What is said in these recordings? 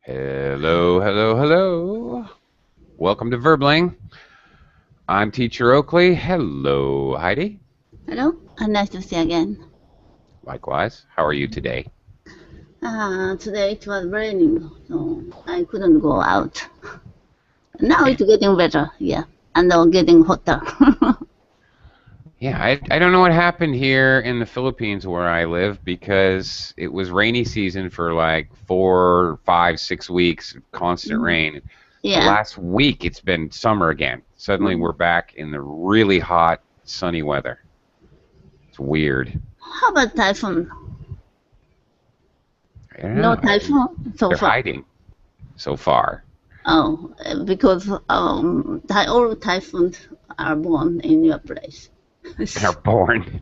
Hello, hello, hello. Welcome to Verbling. I'm Teacher Oakley. Hello, Heidi. Hello, nice to see you again. Likewise. How are you today? Today it was raining, so I couldn't go out. Now it's getting better, yeah, and getting hotter. Yeah, I don't know what happened here in the Philippines where I live because it was rainy season for like 4, 5, 6 weeks, constant rain. The Yeah. last week it's been summer again. Suddenly we're back in the really hot, sunny weather. It's weird. How about typhoon? I don't No know. typhoon so They're far. hiding so far. Oh, because all typhoons are born in your place. Are born.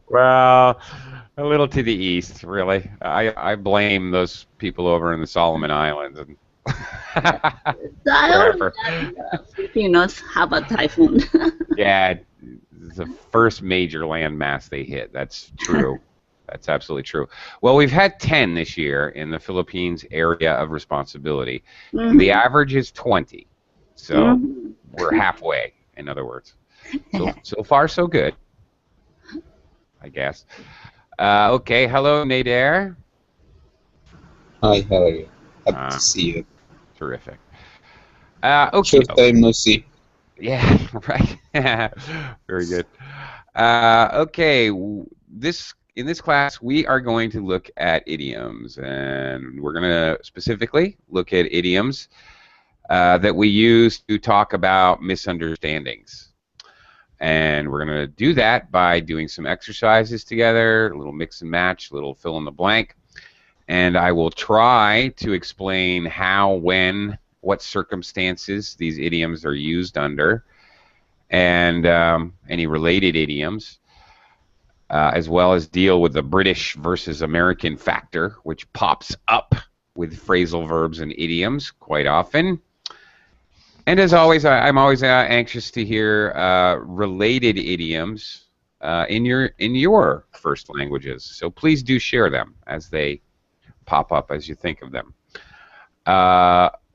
Well, a little to the east, really. I blame those people over in the Solomon Islands and So I always wherever. ask Filipinos have a typhoon. Yeah, it's the first major landmass they hit. That's true. That's absolutely true. Well, we've had 10 this year in the Philippines area of responsibility, and the average is 20. So we're halfway, in other words. So far, so good, I guess. Okay, hello, Nader. Hi, how are you? Happy Uh, to see you. Terrific. Okay. Short time no see. Yeah, right. Very good. Okay, in this class we are going to look at idioms, and we're going to specifically look at idioms that we use to talk about misunderstandings. And we're going to do that by doing some exercises together, a little mix and match, a little fill in the blank. And I will try to explain how, when, what circumstances these idioms are used under, and any related idioms, as well as deal with the British versus American factor, which pops up with phrasal verbs and idioms quite often. And as always, I'm always anxious to hear related idioms in your first languages. So please do share them as they pop up as you think of them.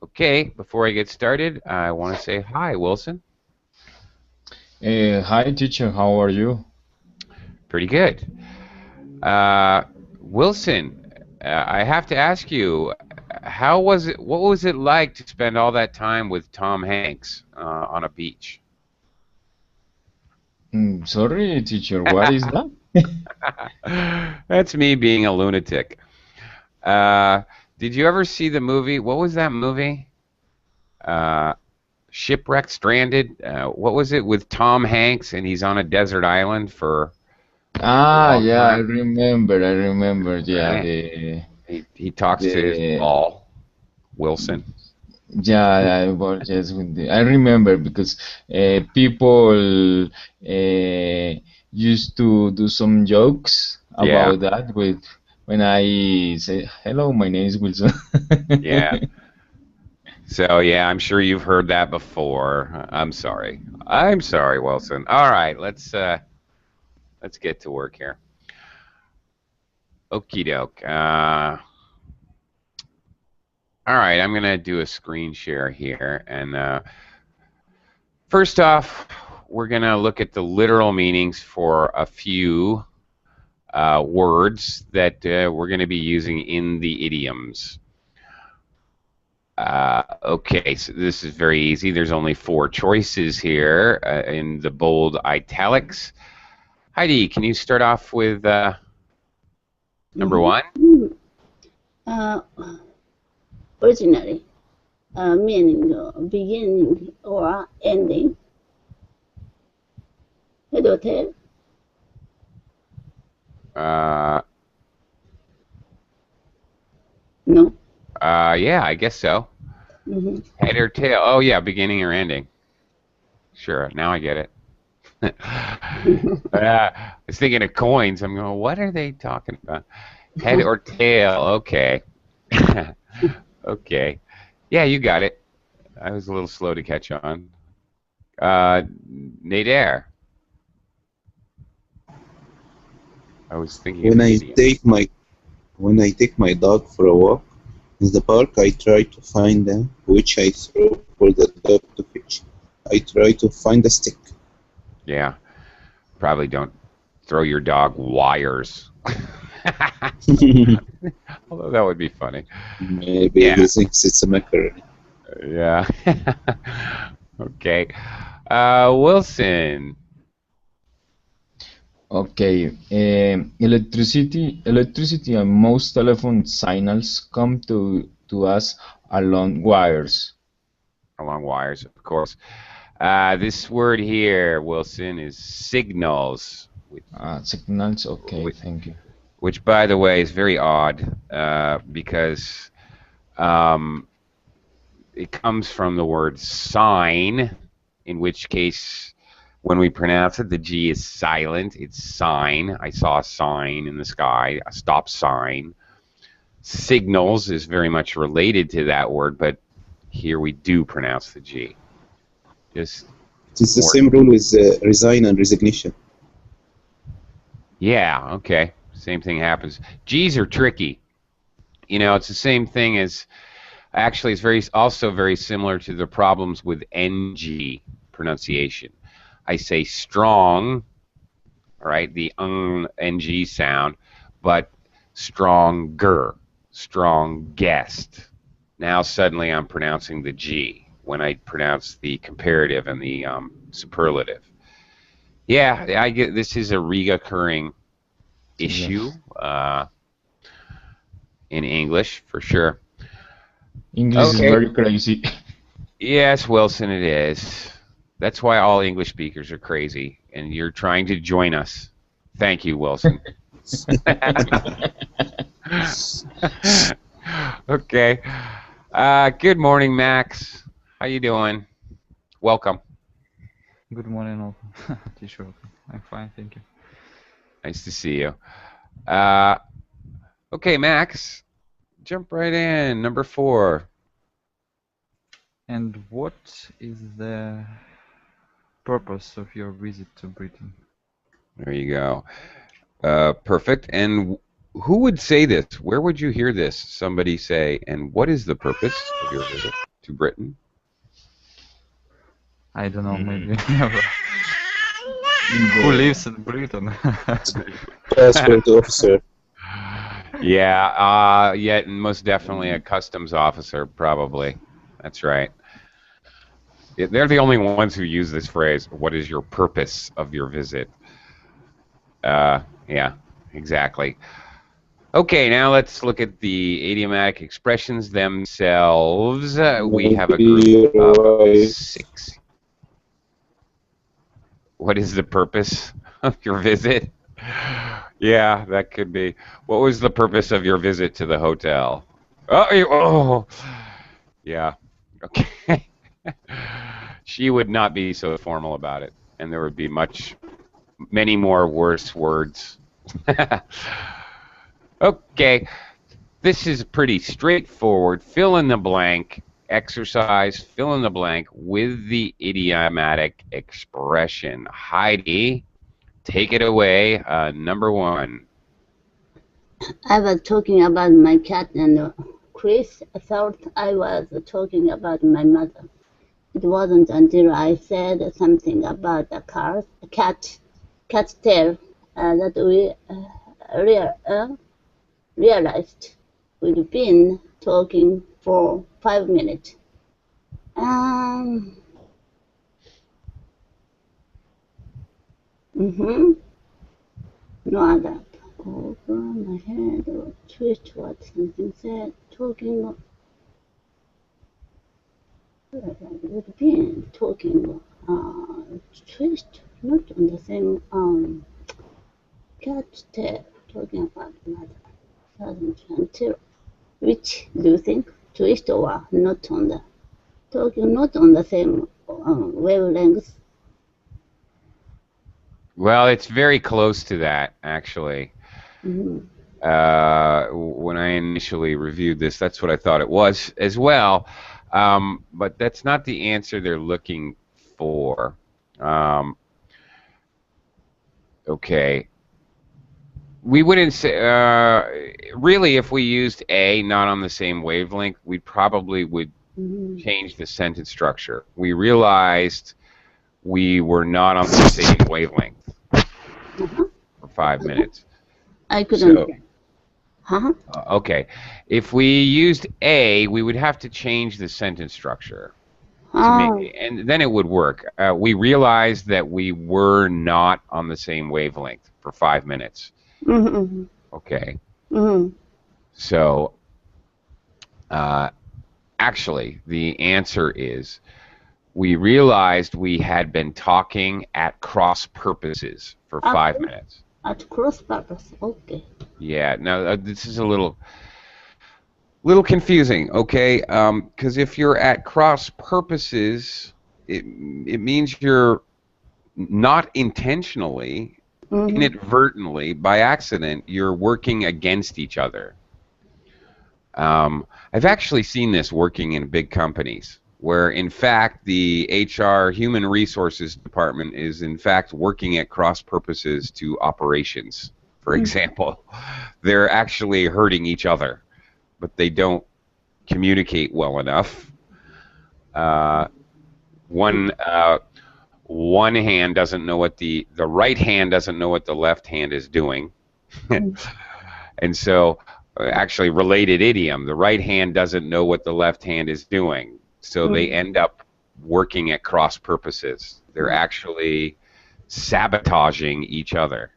Okay, before I get started, I want to say hi, Wilson. Hi, teacher. How are you? Pretty good. Wilson, I have to ask you, how was it? What was it like to spend all that time with Tom Hanks on a beach? Sorry, teacher. What is that? That's me being a lunatic. Did you ever see the movie? What was that movie? Shipwrecked, Stranded. What was it with Tom Hanks, and he's on a desert island for a long Yeah, I time? remember. I remember. Yeah, Right. He talks to his the ball, Wilson. yeah. Yes, I remember because people used to do some jokes Yeah, about that with when I say hello, my name is Wilson. yeah. So yeah, I'm sure you've heard that before. I'm sorry. I'm sorry, Wilson. All right, let's get to work here. Okie doke. All right, I'm gonna do a screen share here, and first off, we're gonna look at the literal meanings for a few words that we're gonna be using in the idioms. Okay, so this is very easy. There's only 4 choices here in the bold italics. Heidi, can you start off with number 1? uh, Originally, meaning beginning or ending. Head or tail? No. Yeah, I guess so. Head or tail? Oh yeah, beginning or ending. Sure, now I get it. I was thinking of coins. I'm going, what are they talking about? Head or tail? Okay. Okay. Yeah, you got it. I was a little slow to catch on. Nader. I was thinking of When the I idiom. take my dog for a walk, In the park, I try to find which I throw for the dog to fetch. I try to find a stick. Yeah. Probably don't throw your dog wires. Although that would be funny. Maybe Yeah. he thinks it's a macaroni. Yeah. Okay. Wilson. Okay. Electricity and most telephone signals come to us along wires. Along wires, of course. This word here, Wilson, is signals, Signals. Okay, which, thank you. which by the way, is very odd because it comes from the word sign, in which case, when we pronounce it, the G is silent. It's sign. I saw a sign in the sky, a stop sign. Signals is very much related to that word, but here we do pronounce the G. Just It is the more. same rule with resign and resignation. Yeah, okay. Same thing happens. G's are tricky. You know, it's the same thing as, actually, it's also very similar to the problems with NG pronunciation. I say strong, right, the NG sound, but stronger, strongest. Now suddenly I'm pronouncing the G when I pronounce the comparative and the superlative. Yeah, I get this is a recurring issue Yes. in English for sure. English is Okay. very crazy. Yes, Wilson, it is. That's why all English speakers are crazy, and you're trying to join us. Thank you, Wilson. Okay. Good morning, Max. How you doing? Welcome. Good morning, all. Teacher. I'm fine, thank you. Nice to see you. Okay, Max, jump right in. Number 4. And what is the purpose of your visit to Britain? There you go. Perfect. And who would say this? Where would you hear this? Somebody say, and what is the purpose of your visit to Britain? I don't know, maybe In who the lives in Britain? Passport officer. Yeah, yeah, most definitely a customs officer, probably. That's right. They're the only ones who use this phrase, what is your purpose of your visit? Yeah, exactly. Okay, now let's look at the idiomatic expressions themselves. We have a group Maybe of right. 6. What is the purpose of your visit? Yeah, that could be. What was the purpose of your visit to the hotel? Oh, yeah. Okay. She would not be so formal about it, and there would be many more worse words. Okay, this is pretty straightforward. Fill in the blank exercise. Fill in the blank with the idiomatic expression. Heidi, take it away. Number 1. I was talking about my cat, and Chris thought I was talking about my mother. It wasn't until I said something about a cat's tail, that we realized we'd been talking for 5 minutes. No other. Over my head or twitch what something said, talking. We've been talking. Twitched, not on the same cat tail, talking about mother. Doesn't until which do you think? Twist or not on the talking, not on the same wavelength. Well, it's very close to that, actually. Mhm. When I initially reviewed this, that's what I thought it was as well. But that's not the answer they're looking for. Okay. we wouldn't say, really, if we used A, not on the same wavelength, we probably would Mm-hmm. change the sentence structure. We realized we were not on the same wavelength Uh-huh. for 5 minutes. I couldn't. So, Huh? okay. If we used A, we would have to change the sentence structure to Ah. make, and then it would work. We realized that we were not on the same wavelength for 5 minutes. Mm-hmm. Okay. Mm-hmm. So, actually, the answer is we realized we had been talking at cross purposes for 5 minutes. At cross purpose. Okay. Yeah. Now this is a little confusing. Okay. Because if you're at cross purposes, it means you're not intentionally, Mm-hmm. inadvertently, by accident, you're working against each other. I've actually seen this working in big companies where, in fact, the HR human resources department is, in fact, working at cross purposes to operations. For example, they're actually hurting each other, but they don't communicate well enough. One hand doesn't know what the right hand doesn't know what the left hand is doing, and so. Actually, related idiom. The right hand doesn't know what the left hand is doing, so they end up working at cross purposes. They're actually sabotaging each other,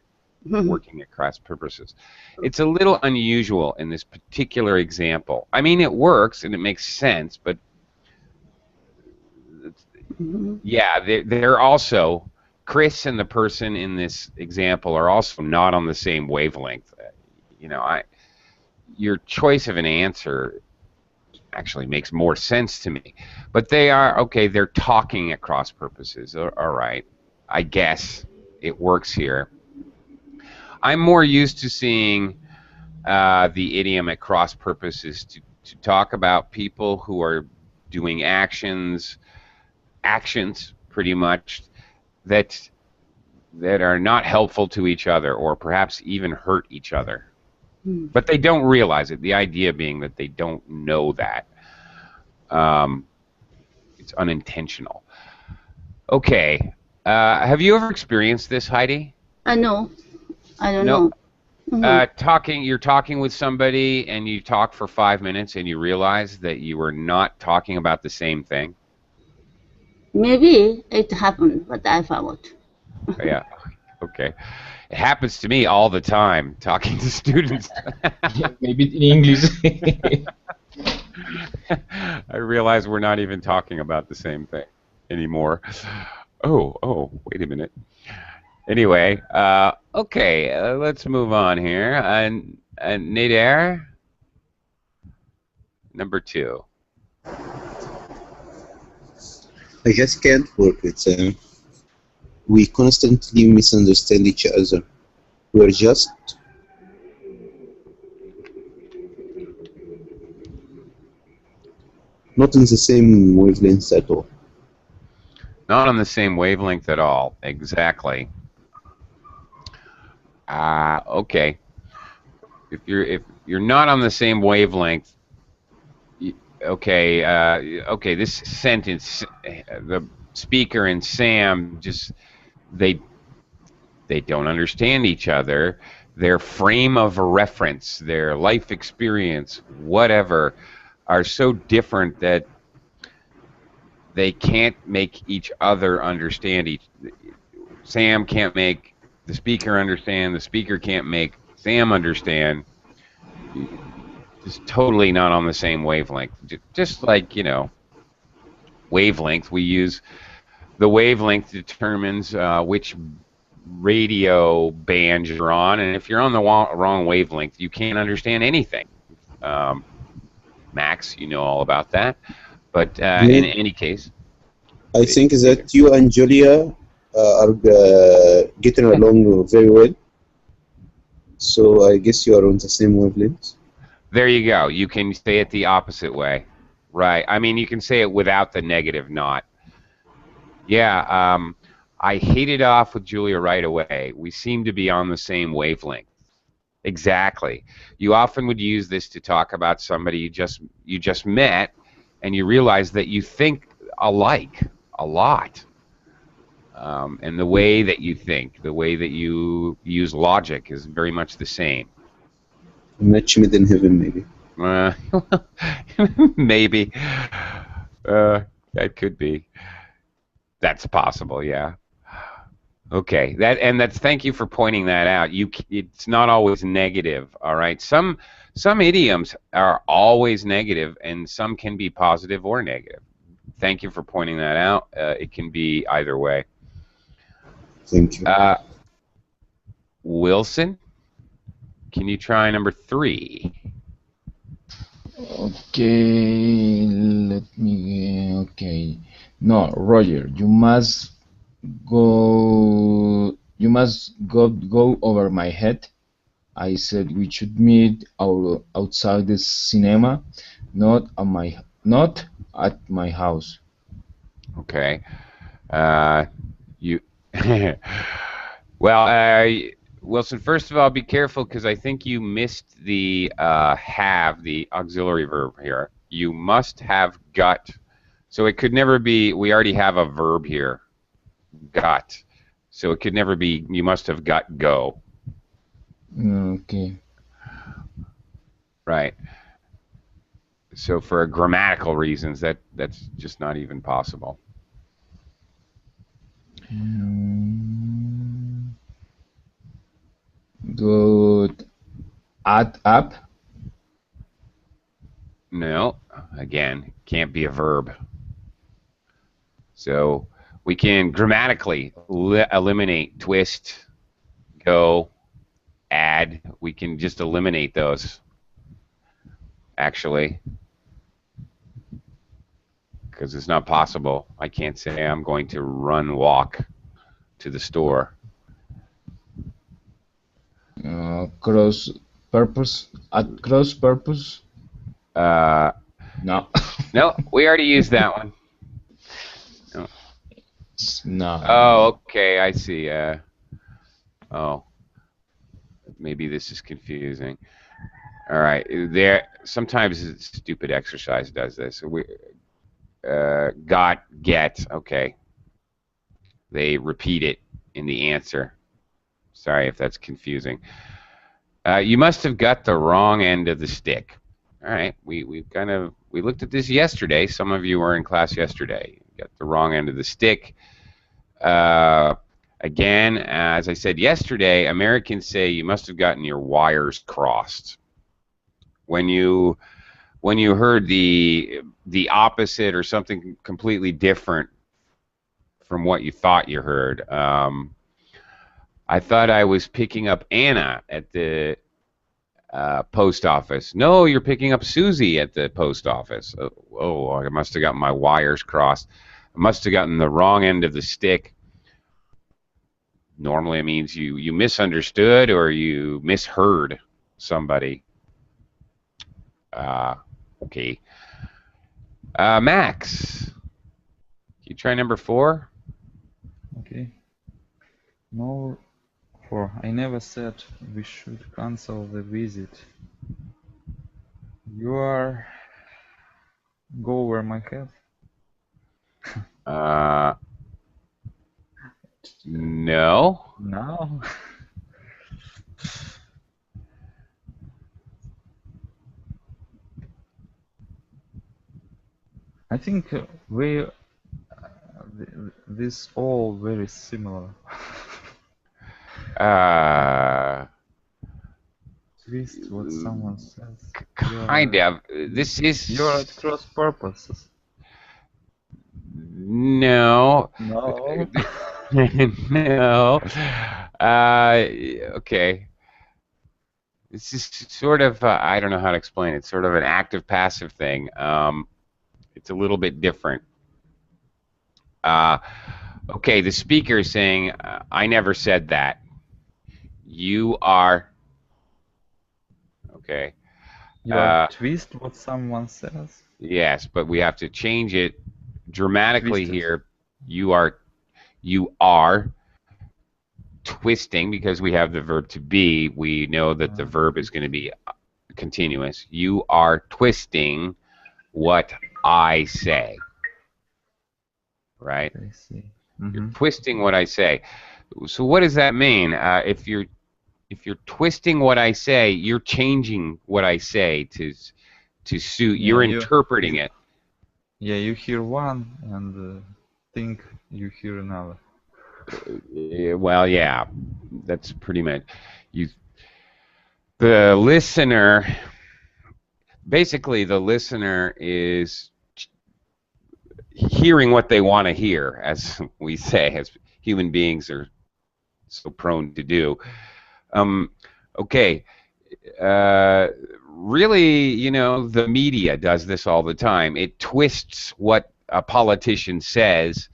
working at cross purposes. It's a little unusual in this particular example. I mean, it works and it makes sense, but yeah, they're also, Chris and the person in this example are also not on the same wavelength. You know, your choice of an answer actually makes more sense to me. But they are, okay, they're talking at cross purposes. All right. I guess it works here. I'm more used to seeing the idiom at cross purposes to talk about people who are doing actions pretty much, that are not helpful to each other or perhaps even hurt each other. But they don't realize it. The idea being that they don't know that. It's unintentional. Okay. Have you ever experienced this, Heidi? No. I don't No. know. You're talking with somebody and you talk for 5 minutes and you realize that you were not talking about the same thing? Maybe it happened, but I forgot. Yeah. Okay. It happens to me all the time, talking to students. Maybe in English. I realize we're not even talking about the same thing anymore. Oh, wait a minute. Anyway, okay, let's move on here. And Nader, number 2. I just can't work with them. We constantly misunderstand each other. We're just not in the same wavelength at all. Not on the same wavelength at all. Exactly. Okay. If you're not on the same wavelength, okay. This sentence, the speaker and Sam just they don't understand each other. Their frame of reference, their life experience, whatever, are so different that they can't make each other understand Sam can't make the speaker understand. The speaker can't make Sam understand. Just totally not on the same wavelength. Just like, wavelength, we use the wavelength determines which radio band you're on, and if you're on the wrong wavelength, you can't understand anything. Max, you know all about that. But in any case, I think that you and Julia are getting along very well. So I guess you are on the same wavelength. There you go. You can say it the opposite way. Right. I mean, you can say it without the negative not. Yeah, I hit it off with Julia right away. We seem to be on the same wavelength. Exactly. You often would use this to talk about somebody you just met, and you realize that you think alike a lot. And the way that you think, the way that you use logic is very much the same. Match made in heaven, maybe. Uh, maybe. That could be. That's possible, yeah. Okay, that's thank you for pointing that out. It's not always negative, all right? Some idioms are always negative, and some can be positive or negative. Thank you for pointing that out. It can be either way. Thank you. Wilson, can you try number 3? Okay, let me. Okay, no, Roger, you must go. You must go over my head. I said we should meet outside the cinema, not at my house. Okay. You. Well, Wilson, first of all, be careful because I think you missed the have, the auxiliary verb here. You must have got. So it could never be, we already have a verb here, got. So it could never be, you must have got go. Okay. Right. So for grammatical reasons, that's just not even possible. Good. Add up. No, again, can't be a verb. So we can grammatically eliminate twist, go, add. We can just eliminate those, actually, because it's not possible. I can't say I'm going to walk to the store. Cross purpose. At cross purpose. No. No, we already used that one. No. No. Oh, okay, I see. Oh, maybe this is confusing. All right, there. Sometimes stupid exercise does this. We got, get. Okay, they repeat it in the answer. Sorry if that's confusing. You must have got the wrong end of the stick. All right, we looked at this yesterday. Some of you were in class yesterday. You got the wrong end of the stick. Again, as I said yesterday, Americans say you must have gotten your wires crossed. When you heard the opposite or something completely different from what you thought you heard, I thought I was picking up Anna at the post office. No, you're picking up Susie at the post office. Oh, I must have gotten my wires crossed. I must have gotten the wrong end of the stick. Normally it means you misunderstood or you misheard somebody. Okay. Max, can you try number 4? Okay. No, 4. I never said we should cancel the visit. You are go over my head. No. No. I think we this all very similar. Twist what someone says. Kind of. This is. You're at cross purposes. No. No. No. Okay. This is sort of, I don't know how to explain it. It's sort of an active-passive thing. It's a little bit different. Okay, the speaker is saying, I never said that. You are. Okay. You are twist what someone says. Yes, but we have to change it dramatically Twisted. here. You are twisting, because we have the verb to be, we know that the verb is going to be continuous. You are twisting what I say. Right? I see. You're twisting what I say. So what does that mean? If you're twisting what I say, you're changing what I say to suit. Yeah, You're interpreting it. Yeah, you hear one and think you hear another. Well, yeah, that's pretty much you. The listener, basically, the listener is hearing what they want to hear, as we say, as human beings are so prone to do. Okay. Really, you know, the media does this all the time. It twists what a politician says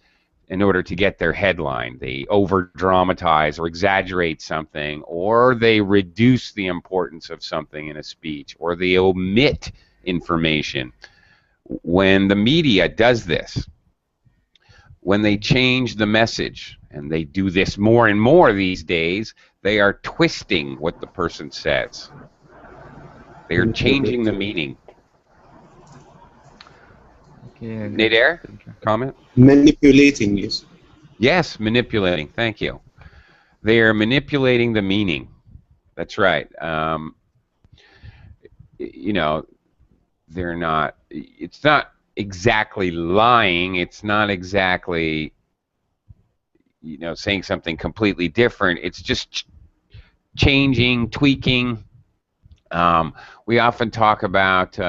in order to get their headline. They over-dramatize or exaggerate something, or they reduce the importance of something in a speech, or they omit information. When the media does this, when they change the message, and they do this more and more these days, they are twisting what the person says. They are changing the meaning. Okay. Nader, comment? Manipulating, yes. Yes, manipulating. Thank you. They are manipulating the meaning. That's right. You know, they're not. It's not exactly lying. It's not exactly, you know, saying something completely different. It's just changing, tweaking. We often talk about,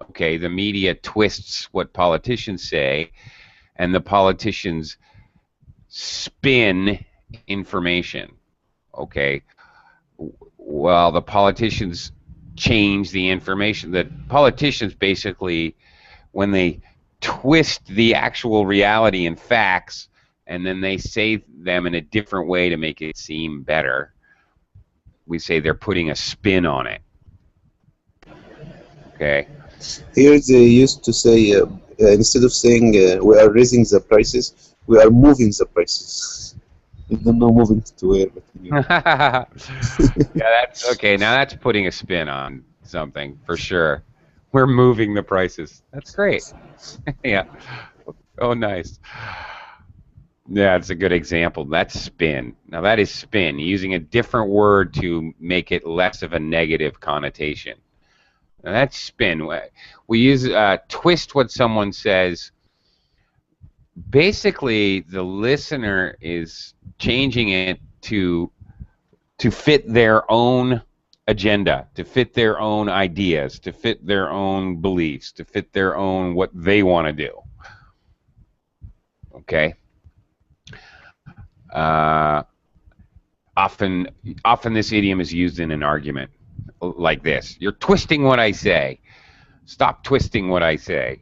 okay, the media twists what politicians say, and the politicians spin information. Okay, well, the politicians change the information. The politicians basically, when they twist the actual reality and facts, and then they say them in a different way to make it seem better, we say they're putting a spin on it. Okay. Here they used to say, instead of saying we are raising the prices, we are moving the prices. I don't know moving to where, but anyway. Yeah, that's okay. Now that's putting a spin on something for sure. We're moving the prices. That's great. Yeah. Oh, nice. Yeah, it's a good example. That's spin. Now that is spin, using a different word to make it less of a negative connotation. Now that's spin. We use twist what someone says. Basically, the listener is changing it to fit their own agenda, to fit their own ideas, to fit their own beliefs, to fit their own what they want to do. Okay. Often this idiom is used in an argument like this. You're twisting what I say. Stop twisting what I say.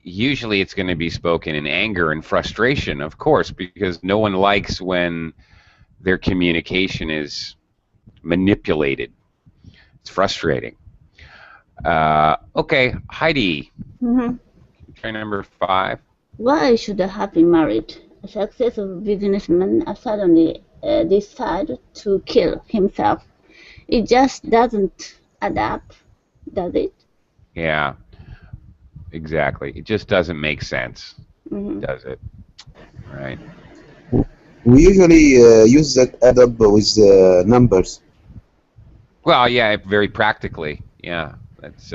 Usually it's going to be spoken in anger and frustration, of course, because no one likes when their communication is manipulated. It's frustrating. Okay, Heidi. Try number 5. Why should a happy married, a successful businessman suddenly decide to kill himself? It just doesn't add up, does it? Yeah, exactly. It just doesn't make sense, does it? Right. We usually use that add up with numbers. Well, yeah, very practically. Yeah, that's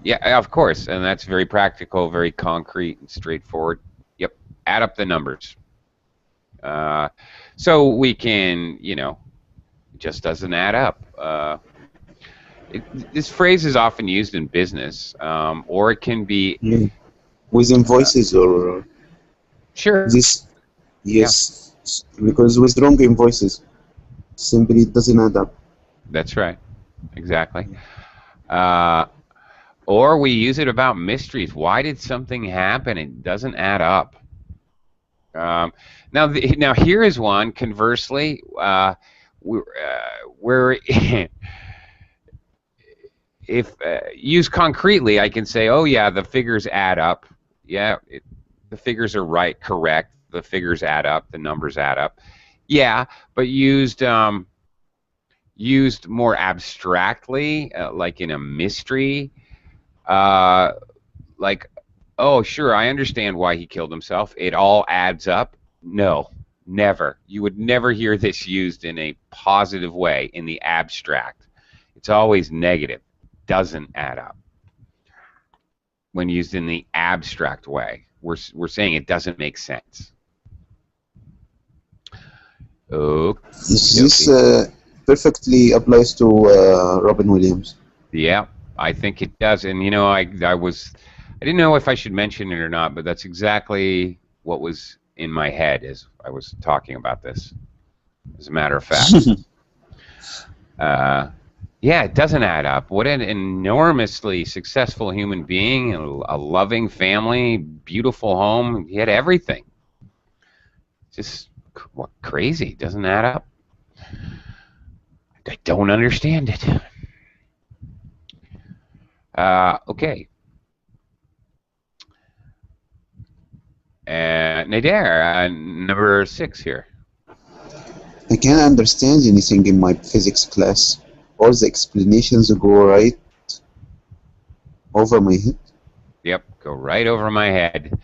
yeah, of course, and that's very practical, very concrete and straightforward. Yep, add up the numbers. So we can, you know, it just doesn't add up. This phrase is often used in business, or it can be with invoices or sure. This, yes, because with wrong invoices, simply it doesn't add up. That's right, exactly. Or we use it about mysteries. Why did something happen? It doesn't add up. Now here is one. Conversely, where if used concretely, I can say, oh yeah, the figures add up. Yeah, the figures are right, correct. The figures add up. The numbers add up. Yeah, but used more abstractly, like in a mystery. Uh, like, oh, sure, I understand why he killed himself. It all adds up. No, never. You would never hear this used in a positive way in the abstract. It's always negative. Doesn't add up. When used in the abstract way, we're saying it doesn't make sense. Okay. This perfectly applies to Robin Williams. Yeah, I think it does. And you know, I didn't know if I should mention it or not, but that's exactly what was in my head as I was talking about this. As a matter of fact, yeah, it doesn't add up. What an enormously successful human being, a loving family, beautiful home. He had everything. Just what crazy? Doesn't add up. I don't understand it. Okay. Nader, number 6 here. I can't understand anything in my physics class. All the explanations go right over my head. Yep, go right over my head.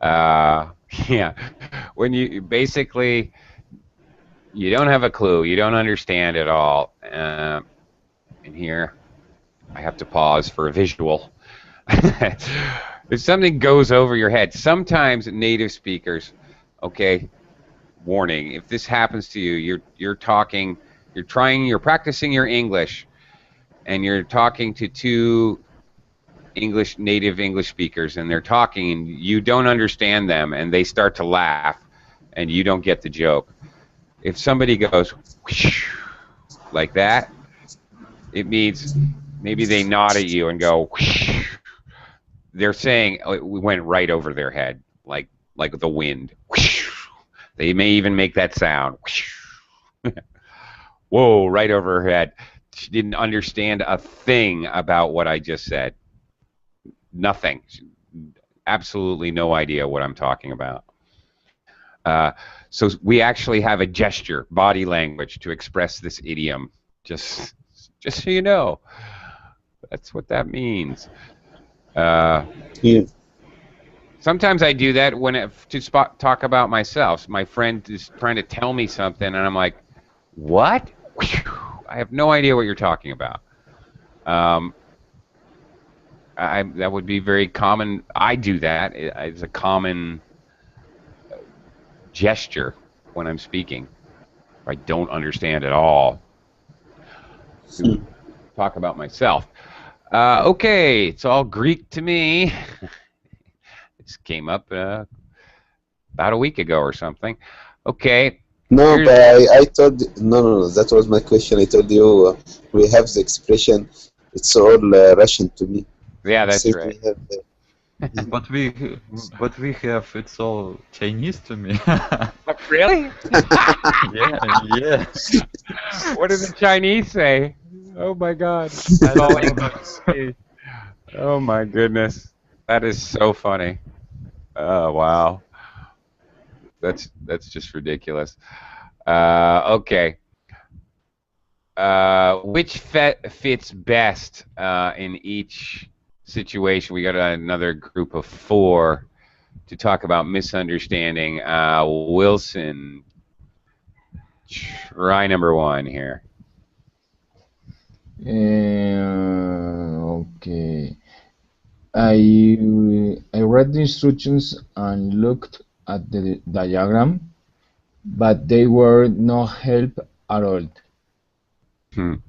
Yeah, when you basically you don't have a clue, you don't understand at all. And here, I have to pause for a visual. If something goes over your head, sometimes native speakers, okay, warning, if this happens to you, you're talking, you're practicing your English, and you're talking to two native English speakers, and they're talking, and you don't understand them, and they start to laugh, and you don't get the joke. If somebody goes whoosh, like that, it means maybe they nod at you and go whoosh. They're saying it went right over their head, like the wind. Whoosh. They may even make that sound. Whoa, right over her head. She didn't understand a thing about what I just said. Nothing. Absolutely no idea what I'm talking about. So we actually have a gesture, body language, to express this idiom. Just so you know, that's what that means. Yeah. Sometimes I do that talk about myself. My friend is trying to tell me something, and I'm like, "What? I have no idea what you're talking about." That would be very common. I do that. It's a common gesture when I'm speaking. I don't understand at all. Talk about myself. Okay, it's all Greek to me. This came up about a week ago or something. Okay. No, but I told no, that was my question. I told you we have the expression. It's all Russian to me. Yeah, that's Since right. we have, But we have it's all Chinese to me. Really? Yeah. What do the Chinese say? Oh my God. That's all English. Oh my goodness. That is so funny. Oh wow. That's just ridiculous. Okay. Which fits best in each situation? We got another group of 4 to talk about misunderstanding. Wilson, try number 1 here. Okay. I read the instructions and looked at the diagram, but they were no help at all. True.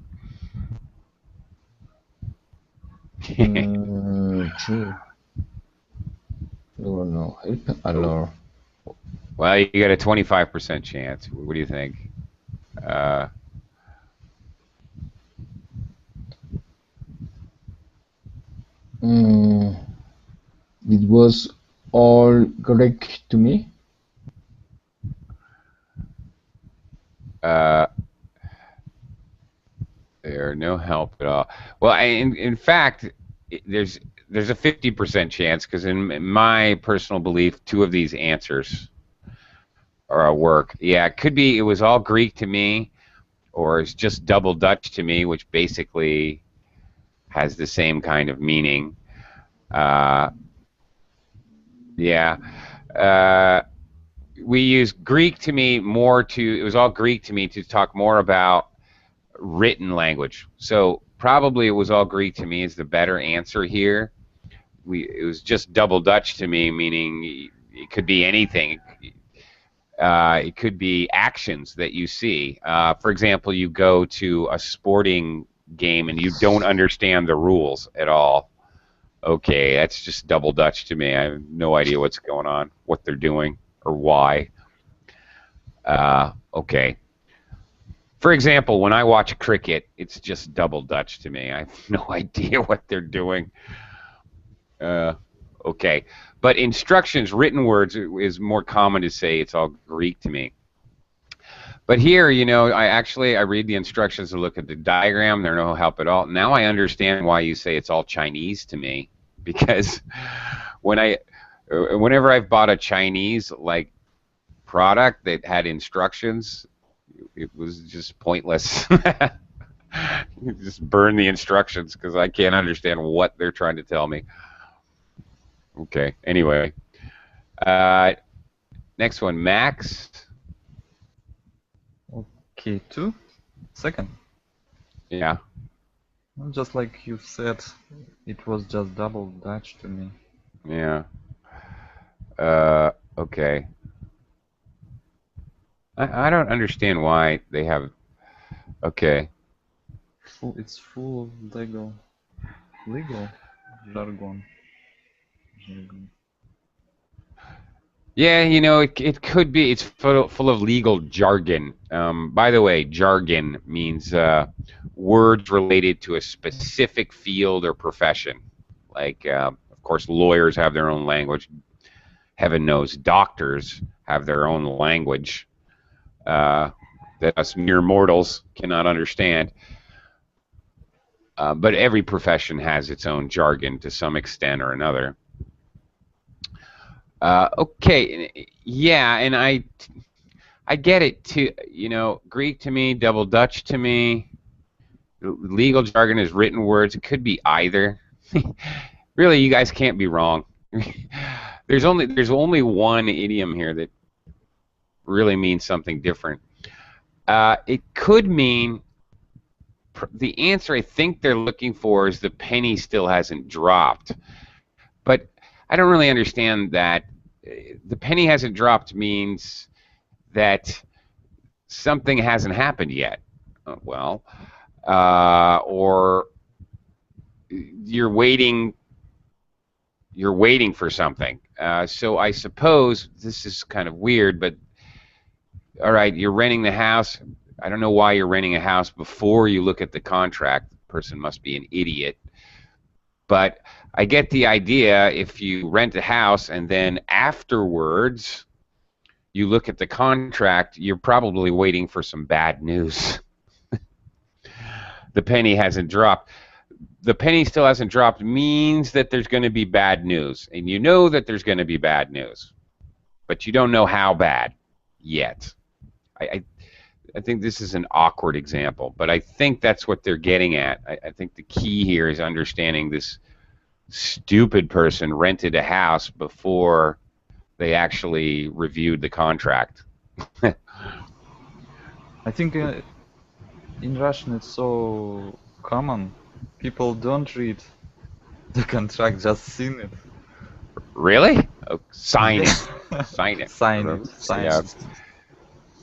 They were no help at all. Well, you got a 25% chance. What do you think? It was all Greek to me. There are no help at all. Well, in fact, there's there's a 50% chance, because in my personal belief, two of these answers are work. Yeah, it could be it was all Greek to me, or it's just double Dutch to me, which basically has the same kind of meaning. Yeah. We use Greek to me more it was all Greek to me to talk more about written language. So probably it was all Greek to me is the better answer here. It was just double Dutch to me, meaning it could be anything. It could be actions that you see. For example, you go to a sporting game and you don't understand the rules at all. Okay, that's just double Dutch to me. I have no idea what's going on, what they're doing, or why. Okay. For example, when I watch cricket, it's just double Dutch to me. I have no idea what they're doing. Okay. But instructions, written words, is more common to say it's all Greek to me. But here, you know, I read the instructions and look at the diagram. They're no help at all. Now I understand why you say it's all Chinese to me, because whenever I've bought a Chinese like product that had instructions, it was just pointless. Just burn the instructions because I can't understand what they're trying to tell me. Okay. Anyway, next one, Max. Okay, 2. Second. Yeah. Well, just like you said, it was just double Dutch to me. Yeah. Okay. I don't understand why they have. Okay. It's full of legal jargon. Yeah, you know, it could be. It's full of legal jargon. By the way, jargon means words related to a specific field or profession. Like, of course, lawyers have their own language. Heaven knows doctors have their own language that us mere mortals cannot understand. But every profession has its own jargon to some extent or another. Okay, yeah, and I get it too. You know, Greek to me, double Dutch to me. Legal jargon is written words. It could be either. Really, you guys can't be wrong. There's only one idiom here that really means something different. It could mean the answer I think they're looking for is the penny still hasn't dropped. But I don't really understand that. The penny hasn't dropped means that something hasn't happened yet. Well, or you're waiting for something. So I suppose this is kind of weird, but all right, you're renting the house. I don't know why you're renting a house before you look at the contract. The person must be an idiot. But I get the idea. If you rent a house and then afterwards you look at the contract, you're probably waiting for some bad news. The penny hasn't dropped. The penny still hasn't dropped means that there's going to be bad news. And you know that there's going to be bad news. But you don't know how bad yet. I think this is an awkward example, but I think that's what they're getting at. I think the key here is understanding this stupid person rented a house before they actually reviewed the contract. I think in Russian it's so common. People don't read the contract, just seen it. Really? Oh, sign it. Sign it. Sign it. Sign Yeah. it.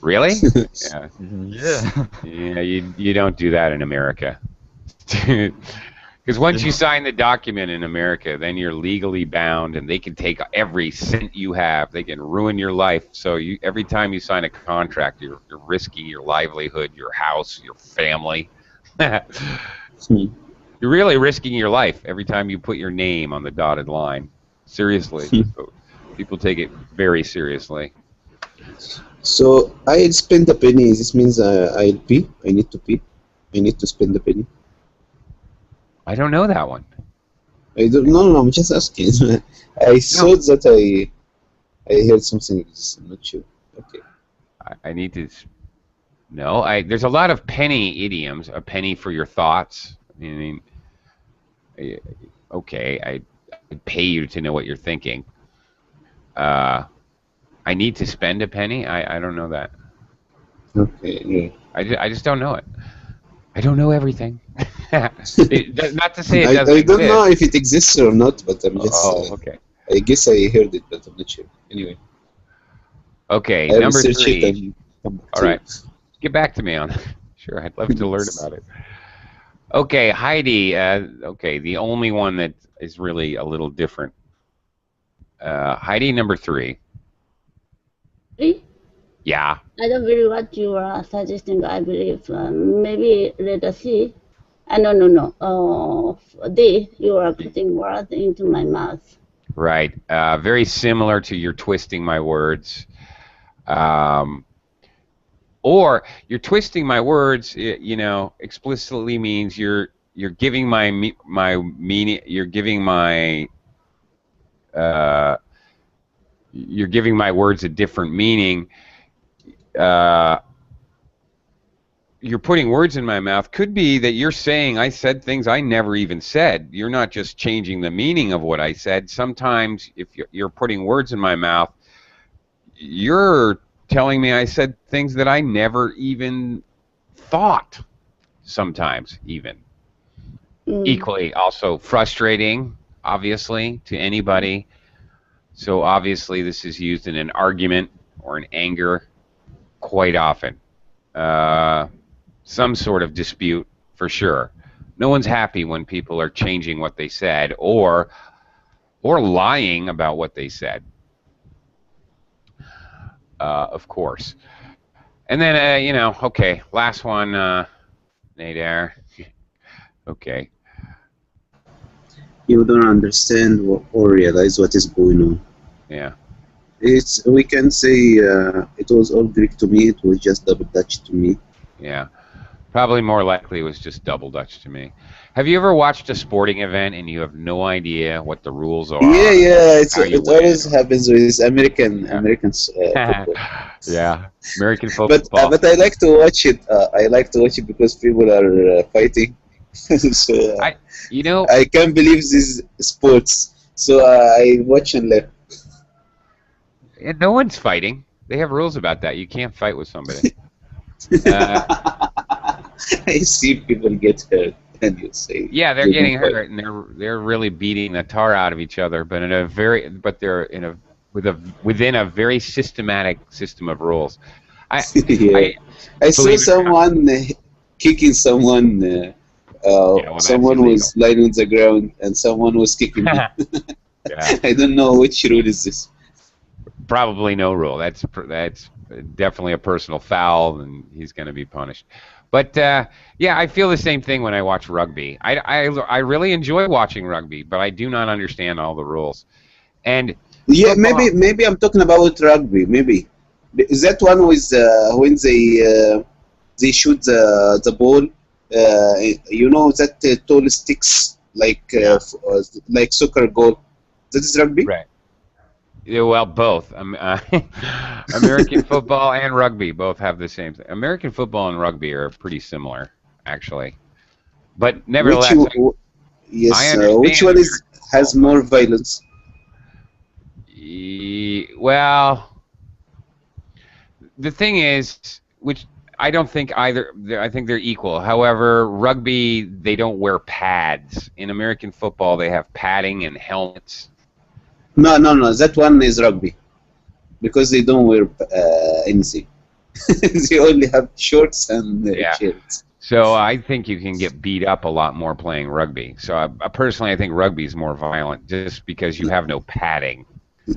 Really? Yeah. Yeah. Yeah, you don't do that in America. Because once you sign the document in America, then you're legally bound, and they can take every cent you have. They can ruin your life. So every time you sign a contract, you're risking your livelihood, your house, your family. You're really risking your life every time you put your name on the dotted line. Seriously. People take it very seriously. So I'll spend the penny. This means I'll pay. I need to pay. I need to spend the penny. I don't know that one. I don't know. No, I'm just asking. I thought that I heard something like this. I'm not sure. Okay. I need to. No, there's a lot of penny idioms. A penny for your thoughts. I mean, okay, I'd pay you to know what you're thinking. I need to spend a penny. I don't know that. Okay. Yeah. I just don't know it. I don't know everything. Not to say it I doesn't don't know exist. if it exists or not, but I'm just. Oh, okay. I guess I heard it, but I'm not sure. Anyway, Okay, I number research it 3. and come back All to right. you. Get back to me on that. Sure, I'd love to learn about it. Okay, Heidi. Okay, the only one that is really a little different. Heidi, number 3. Really? Yeah. I don't believe what you are suggesting. I believe maybe letter C. No. D. You are putting words into my mouth. Right. Very similar to you're twisting my words. Or you're twisting my words, explicitly means you're giving my meaning, you're giving my words a different meaning. You're putting words in my mouth. Could be that you're saying I said things I never even said. You're not just changing the meaning of what I said. Sometimes if you're putting words in my mouth, you're telling me I said things that I never even thought. Sometimes even. Equally also frustrating, obviously, to anybody. So obviously this is used in an argument or an anger quite often. Some sort of dispute, for sure. No one's happy when people are changing what they said or lying about what they said. Of course. And then, okay, last one, Nader. Okay. You don't understand or realize what is going on. Yeah. We can say it was all Greek to me. It was just double Dutch to me. Yeah. Probably more likely it was just double Dutch to me. Have you ever watched a sporting event and you have no idea what the rules are? Yeah. It always happens with Americans football. Yeah, American football. But I like to watch it. I like to watch it because people are fighting. So I can't believe this sports. So I watch and learn. No one's fighting. They have rules about that. You can't fight with somebody. I see people get hurt, and you say. Yeah, they're getting hurt, and they're really beating the tar out of each other, but they're within a very systematic system of rules. I saw someone kicking someone. Someone was lying on the ground, and someone was kicking me. Yeah. I don't know which rule is this. Probably no rule. That's definitely a personal foul, and he's going to be punished. But yeah, I feel the same thing when I watch rugby. I really enjoy watching rugby, but I do not understand all the rules. And yeah, maybe I'm talking about rugby. Maybe is that one with when they shoot the ball. That tall sticks like soccer goal. That is rugby. Right. Yeah, well, both. American football and rugby both have the same thing. American football and rugby are pretty similar, actually. But nevertheless, which one has more violence? Well, the thing is, which I don't think either. I think they're equal. However, rugby, they don't wear pads. In American football, they have padding and helmets. No. That one is rugby, because they don't wear anything. They only have shorts and shirts. So I think you can get beat up a lot more playing rugby. So personally, I think rugby is more violent, just because you have no padding.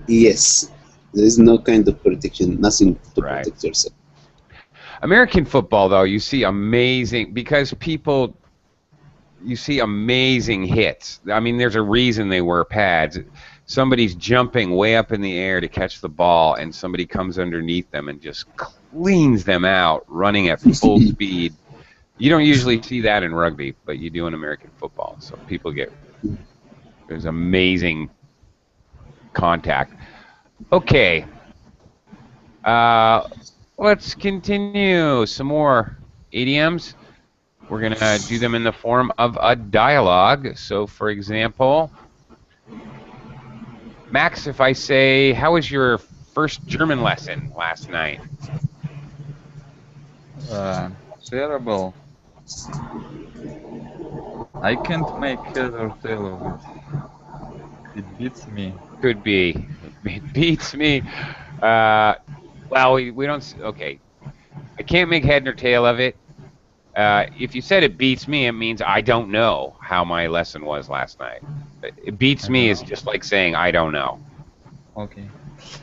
Yes, there is no kind of protection, nothing to protect yourself. American football, though, you see amazing hits. I mean, there's a reason they wear pads. Somebody's jumping way up in the air to catch the ball, and somebody comes underneath them and just cleans them out, running at full speed. You don't usually see that in rugby, but you do in American football. So people get There's amazing contact. Okay. Let's continue. Some more idioms. We're going to do them in the form of a dialogue. So, for example, Max, if I say, how was your first German lesson last night? Terrible. I can't make head or tail of it. It beats me. Could be. It beats me. Well, we don't. Okay. I can't make head nor tail of it. If you said it beats me, it means I don't know how my lesson was last night. It beats I me don't is know. just like saying I don't know. Okay.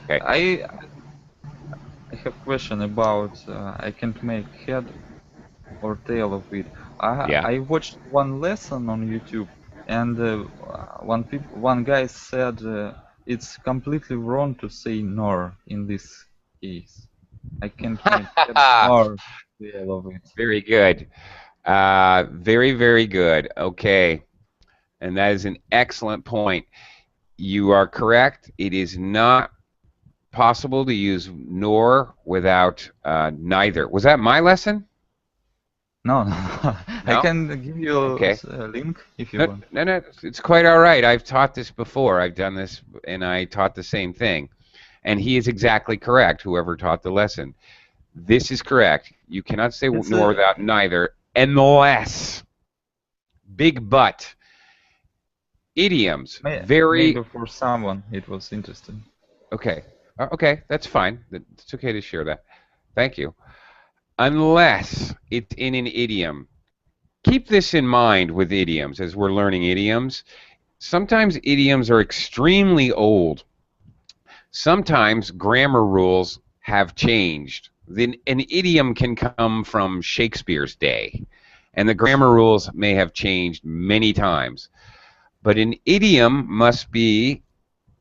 Okay. I have question about I can't make head or tail of it. Yeah. I watched one lesson on YouTube, and one guy said it's completely wrong to say nor in this case. I can't make head nor tail of it. Very good. Very, very good. Okay. And that is an excellent point. You are correct. It is not possible to use nor without neither. Was that my lesson? No, no. I No? can give you Okay. a link if you No, want. no, it's quite all right. I've taught this before. I've done this, and I taught the same thing. And he is exactly correct, whoever taught the lesson. This is correct. You cannot say It's nor without neither, unless, big but, idioms, very, maybe for someone it was interesting. okay, okay, that's fine. It's okay to share that. Thank you. Unless it's in an idiom. Keep this in mind with idioms as we're learning idioms. Sometimes idioms are extremely old. Sometimes grammar rules have changed. Then an idiom can come from Shakespeare's day, and the grammar rules may have changed many times. But an idiom must be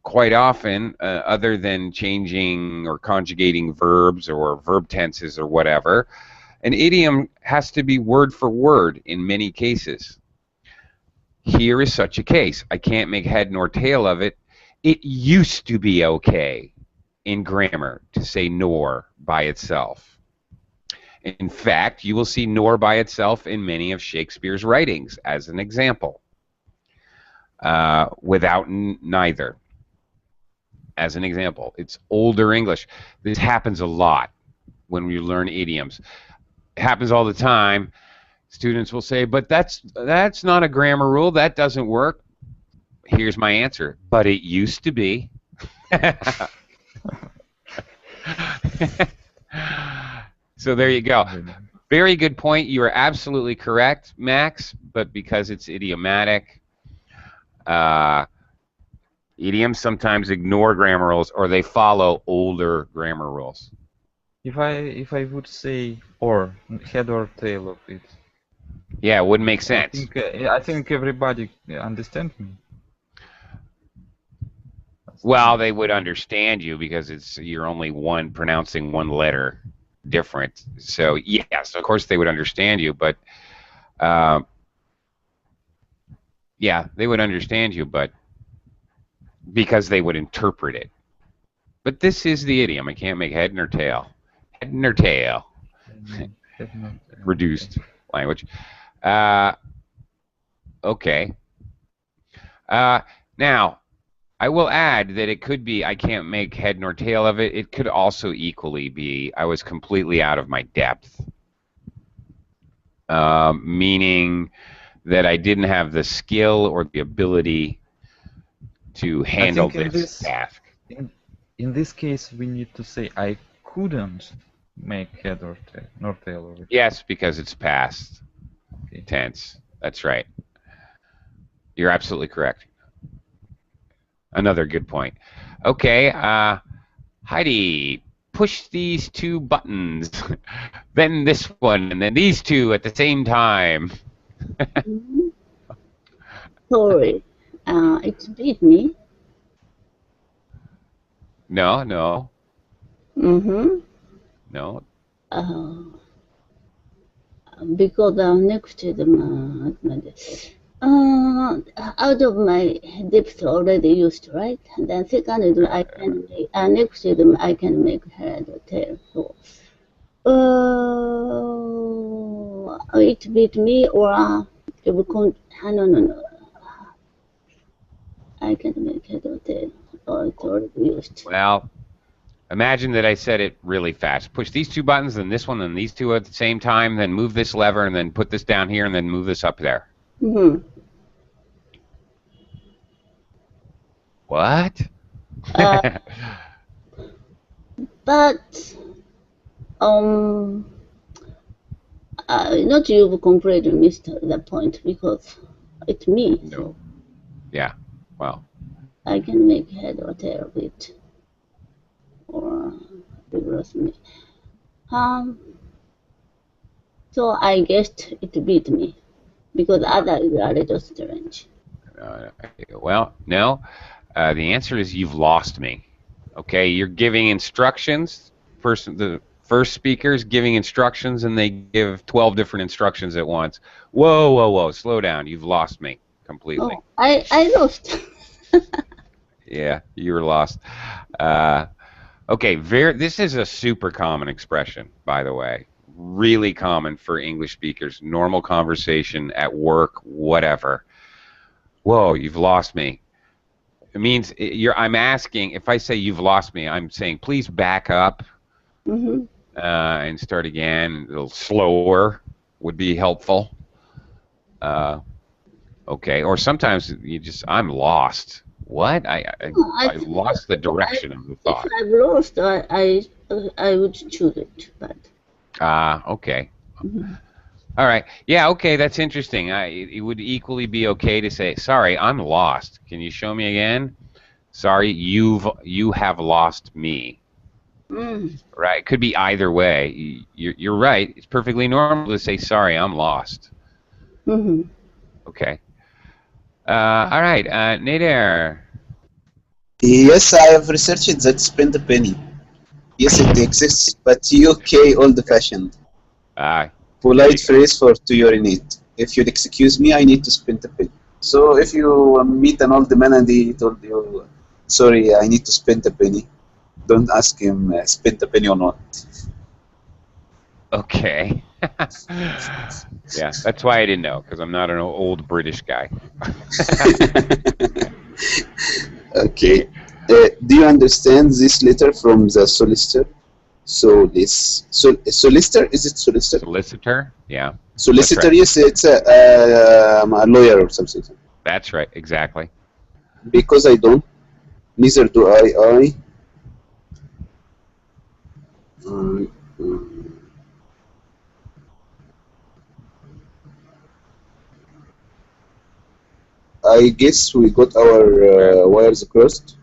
quite often, other than changing or conjugating verbs or verb tenses or whatever, an idiom has to be word for word in many cases. Here is such a case. I can't make head nor tail of it. It used to be okay in grammar to say nor by itself. In fact, you will see nor by itself in many of Shakespeare's writings as an example, without neither. As an example, it's older English. This happens a lot when we learn idioms. It happens all the time. Students will say, but that's not a grammar rule. That doesn't work. Here's my answer. But it used to be. So there you go. Very good point. You are absolutely correct, Max, but because it's idiomatic, idioms sometimes ignore grammar rules or they follow older grammar rules. If I would say or head or tail of it, yeah, it wouldn't make sense. I think everybody understands me. Well, they would understand you because you're only pronouncing one letter different. So yes, of course they would understand you, but yeah, they would understand you, but because they would interpret it. But this is the idiom. I can't make head nor tail. Head nor tail. Reduced language. Okay. Now, I will add that it could be I can't make head nor tail of it. It could also equally be I was completely out of my depth. Meaning that I didn't have the skill or the ability to handle this task. In this case, we need to say I couldn't make head or nor tail of it. Yes, because it's past tense. That's right. You're absolutely correct. Another good point. Okay, Heidi, push these two buttons, then this one, and then these two at the same time. Sorry, it beat me. No, no. Mm-hmm. No. Because next to the Out of my depth already used, right? And then second is I can make, next is I can make head or tail. So, it beat me or it will no. I can make head or tail. Or it's already used. Well, imagine that I said it really fast. Push these two buttons, then this one, then these two at the same time, then move this lever, and then put this down here, and then move this up there. Mm-hmm. What? But not you've completely missed the point because it's me. No. So Yeah. Well. I can make head or tail of it, or reverse me. So I guessed it beat me because other is a little strange. Well, no. The answer is you've lost me. Okay, you're giving instructions. The first speaker's giving instructions, and they give 12 different instructions at once. Whoa! Slow down. You've lost me completely. Oh, I lost. Yeah, you were lost. Okay, this is a super common expression, by the way. Really common for English speakers. Normal conversation at work, whatever. Whoa, you've lost me. It means I'm asking, if I say you've lost me, I'm saying please back up and start again. A little slower would be helpful. Okay, or sometimes I'm lost. What? I lost the direction of the thought. If I've lost, I would choose it, but. Okay. All right. Yeah, okay, that's interesting. It would equally be okay to say, sorry, I'm lost. Can you show me again? Sorry, you have lost me. Right? It could be either way. You're right. It's perfectly normal to say, sorry, I'm lost. Okay. All right, Nader. Yes, I have researched that spend a penny. Yes, it exists, but UK old-fashioned. Polite phrase for to urinate. If you'll excuse me, I need to spend a penny. So if you meet an old man and he told you, sorry, I need to spend a penny, don't ask him spend a penny or not. Okay. Yeah, that's why I didn't know, because I'm not an old British guy. Okay. Do you understand this letter from the solicitor? Solicitor? Is it solicitor? Solicitor? Yeah. Solicitor, right. Yes, it's a lawyer or something. That's right, exactly. Because I don't. Neither do I. I guess we got our wires crossed.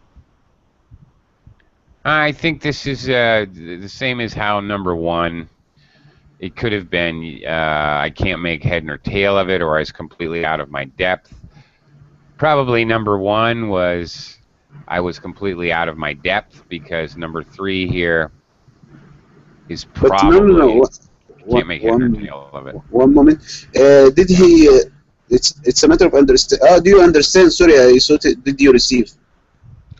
I think this is the same as how number one. It could have been I can't make head nor tail of it, or I was completely out of my depth. Probably number one was I was completely out of my depth, because number three here is probably no. Can't make head nor tail of it. One moment. Did he? It's a matter of understand. Do you understand? Sorry, I thought. Did you receive?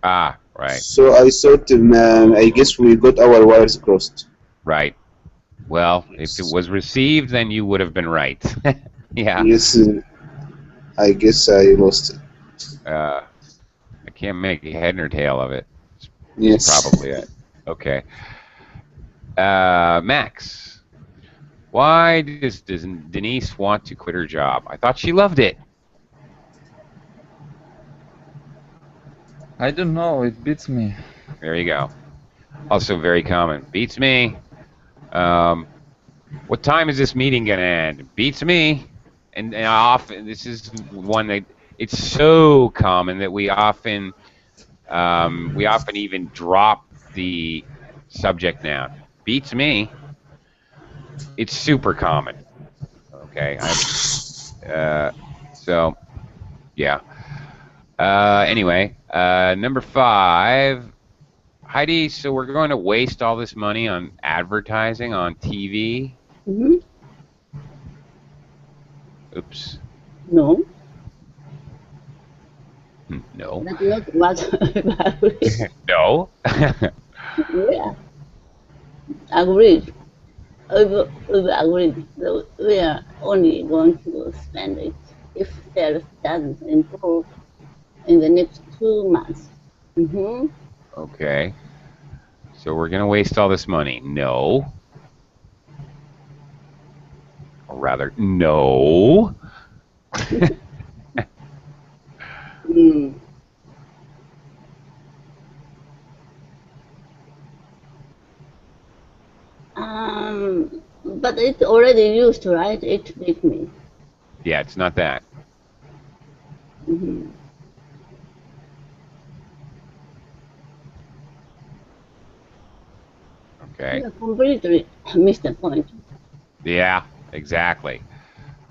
Right. So I thought. I guess we got our wires crossed. Right. Well, if it was received, then you would have been right. Yeah. Yes. I guess I lost it. I can't make a head nor tail of it. Yes. Probably it. Okay. Max, why does Denise want to quit her job? I thought she loved it. I don't know. It beats me. There you go. Also very common. Beats me. What time is this meeting gonna end? Beats me. And often this is one that it's so common that we often even drop the subject noun. Beats me. It's super common. Okay. So yeah. Anyway, number 5. Heidi, so we're going to waste all this money on advertising on TV? Mm-hmm. Oops. No. No. That's not what we agreed. No. Yeah, agreed. We've agreed that we are only going to spend it if sales doesn't improve in the next 2 months. Mm-hmm. Okay. So we're going to waste all this money. No. Or rather, no. Mm. But it's already used, right? It with me. Yeah, it's not that. Mm-hmm. Okay. You completely missed the point. Yeah, exactly.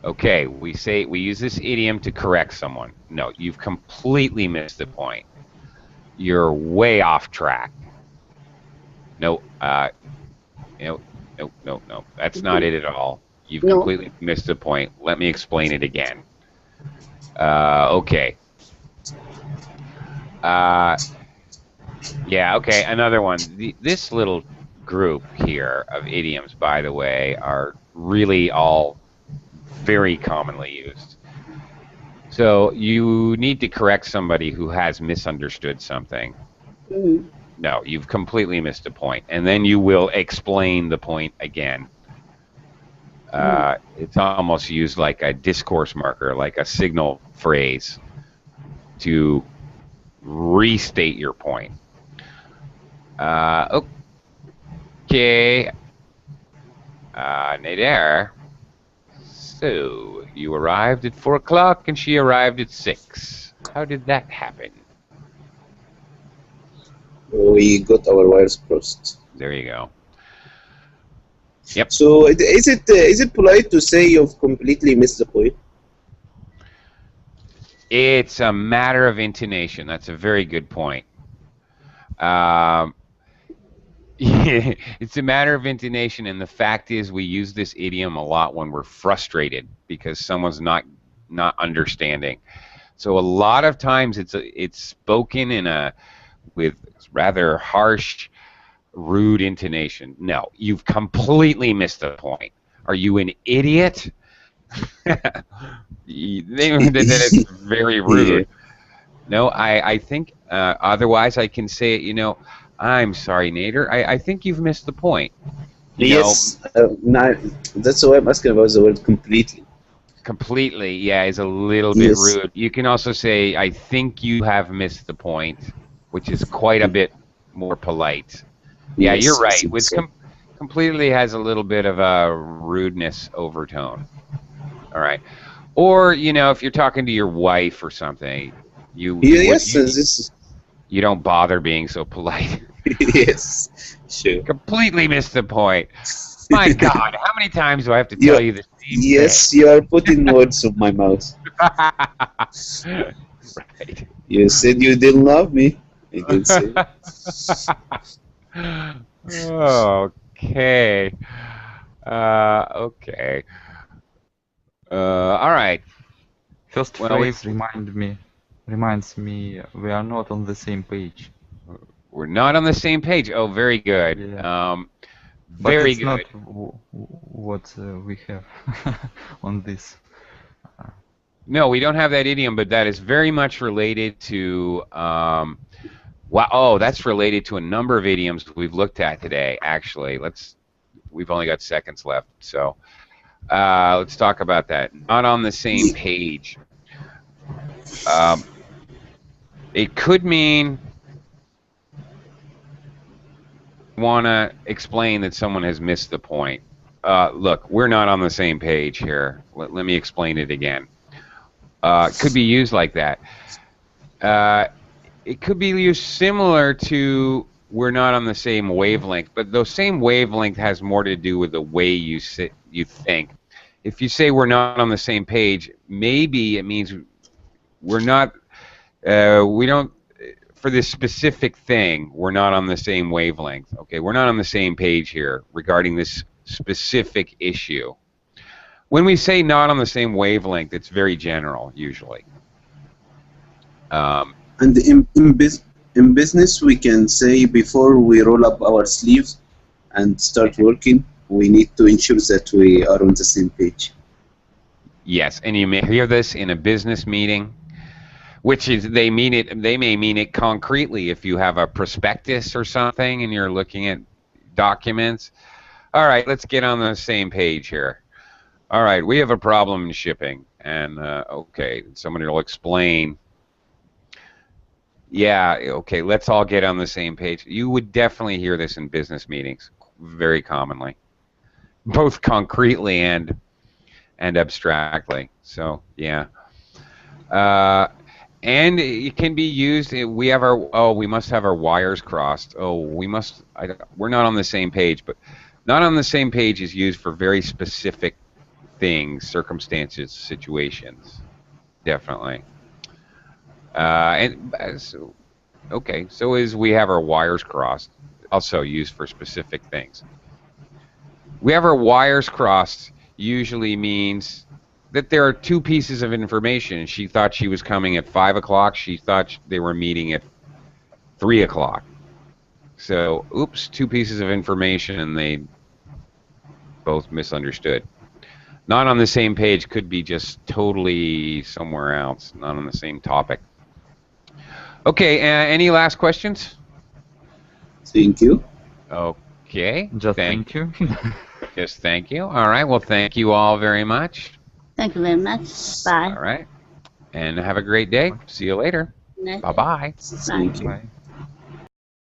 Okay, we use this idiom to correct someone. No, you've completely missed the point. You're way off track. No, no. That's not it at all. You've No. completely missed the point. Let me explain it again. Okay. Yeah, okay, another one. This little group here of idioms, by the way, are really all very commonly used. So you need to correct somebody who has misunderstood something. Mm-hmm. No, you've completely missed a point. And then you will explain the point again. It's almost used like a discourse marker, like a signal phrase to restate your point. Okay. Nader. So, you arrived at 4 o'clock and she arrived at 6. How did that happen? We got our wires crossed. There you go. Yep. So is it polite to say you've completely missed the point? It's a matter of intonation. That's a very good point. It's a matter of intonation, and the fact is we use this idiom a lot when we're frustrated because someone's not understanding. So a lot of times it's spoken with rather harsh, rude intonation. No, you've completely missed the point. Are you an idiot? It's very rude. Yeah. No, I think otherwise I can say it, I'm sorry, Nader. I think you've missed the point. Yes, that's why I'm asking about the word completely. Completely, yeah, is a little bit rude. You can also say, I think you have missed the point, which is quite a bit more polite. Yeah, Yes, you're right. With so. completely has a little bit of a rudeness overtone. All right. Or, if you're talking to your wife or something, you don't bother being so polite. Yes, sure. Completely missed the point. My God, how many times do I have to tell you the same Yes, thing? you are putting words in my mouth. Right. You said you didn't love me. I didn't say. Okay. Okay. All right. First phrase reminds me we are not on the same page. We're not on the same page. Oh, very good. Yeah. Very good. But it's not what we have on this. No, we don't have that idiom, but that is very much related to. That's related to a number of idioms we've looked at today. Actually, we've only got seconds left, so let's talk about that. Not on the same page. It could mean want to explain that someone has missed the point. Look, we're not on the same page here. Let me explain it again. It could be used like that. It could be used similar to we're not on the same wavelength, but the same wavelength has more to do with the way you think. If you say we're not on the same page, maybe it means we're not. We don't. For this specific thing, we're not on the same wavelength. Okay, we're not on the same page here regarding this specific issue. When we say not on the same wavelength, it's very general, usually. And in business, we can say before we roll up our sleeves and start working, we need to ensure that we are on the same page. Yes, and you may hear this in a business meeting, which is they may mean it concretely if you have a prospectus or something and you're looking at documents. All right, let's get on the same page here. All right, we have a problem in shipping, and okay, somebody will explain. Yeah, okay, let's all get on the same page. You would definitely hear this in business meetings very commonly, both concretely and abstractly. So yeah, and it can be used. We have our we must have our wires crossed. We're not on the same page, but not on the same page is used for very specific things, circumstances, situations, definitely. Okay, so is we have our wires crossed, also used for specific things. We have our wires crossed usually means that there are two pieces of information. She thought she was coming at 5 o'clock. She thought they were meeting at 3 o'clock. So, oops, two pieces of information and they both misunderstood. Not on the same page could be just totally somewhere else, not on the same topic. Okay, any last questions? Thank you. Okay. Just thank you. Just thank you. All right, well, thank you all very much. Thank you very much. Bye. All right, and have a great day. See you later. Bye-bye. Thank you. Bye.